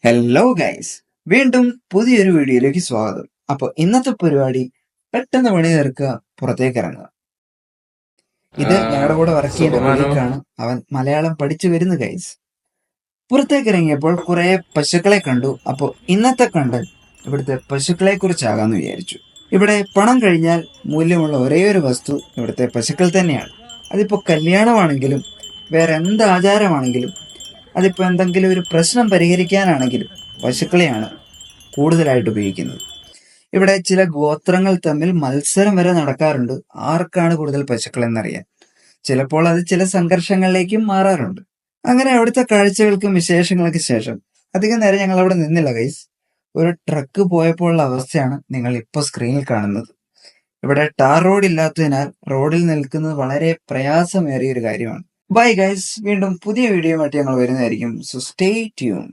Hello guys, വീണ്ടും പുതിയൊരു വീഡിയോയിലേക്ക് സ്വാഗതം. അപ്പോൾ ഇന്നത്തെ പരിപാടി പെട്ടെന്ന് പണി തീർക്കുക, പുറത്തേക്ക് ഇറങ്ങുക. ഇത് ഞങ്ങളുടെ കൂടെ വർക്ക് ചെയ്യുന്ന കൊളീഗാണ്. അവൻ മലയാളം പഠിച്ചു വരുന്നു ഗൈസ്. പുറത്തേക്ക് ഇറങ്ങിയപ്പോൾ കുറെ പശുക്കളെ കണ്ടു. അപ്പോൾ ഇന്നത്തെ കണ്ടന്റ് ഇവിടുത്തെ പശുക്കളെ കുറിച്ചാകാന്ന് വിചാരിച്ചു. ഇവിടെ പണം കഴിഞ്ഞാൽ മൂല്യമുള്ള ഒരേ ഒരു വസ്തു ഇവിടുത്തെ പശുക്കൾ തന്നെയാണ്. അതിപ്പോൾ കല്യാണമാണെങ്കിലും വേറെ എന്ത് ആചാരമാണെങ്കിലും അതിപ്പോൾ എന്തെങ്കിലും ഒരു പ്രശ്നം പരിഹരിക്കാനാണെങ്കിലും പശുക്കളെയാണ് കൂടുതലായിട്ട് ഉപയോഗിക്കുന്നത്. ഇവിടെ ചില ഗോത്രങ്ങൾ തമ്മിൽ മത്സരം വരെ നടക്കാറുണ്ട്, ആർക്കാണ് കൂടുതൽ പശുക്കൾ എന്നറിയാൻ. ചിലപ്പോൾ അത് ചില സംഘർഷങ്ങളിലേക്കും മാറാറുണ്ട്. അങ്ങനെ അവിടുത്തെ കാഴ്ചകൾക്കും വിശേഷങ്ങൾക്കും ശേഷം അധികം നേരം ഞങ്ങൾ അവിടെ നിന്നില്ല ഗൈസ്. ഒരു ട്രക്ക് പോയപ്പോഴുള്ള അവസ്ഥയാണ് നിങ്ങൾ ഇപ്പോൾ സ്ക്രീനിൽ കാണുന്നത്. ഇവിടെ ടാർ റോഡ് ഇല്ലാത്തതിനാൽ റോഡിൽ നിൽക്കുന്നത് വളരെ പ്രയാസമേറിയ ഒരു കാര്യമാണ്. ബൈ ഗൈസ്, വീണ്ടും പുതിയ വീഡിയോ ആയിട്ട് ഞങ്ങൾ വരുന്നതായിരിക്കും. So stay tune.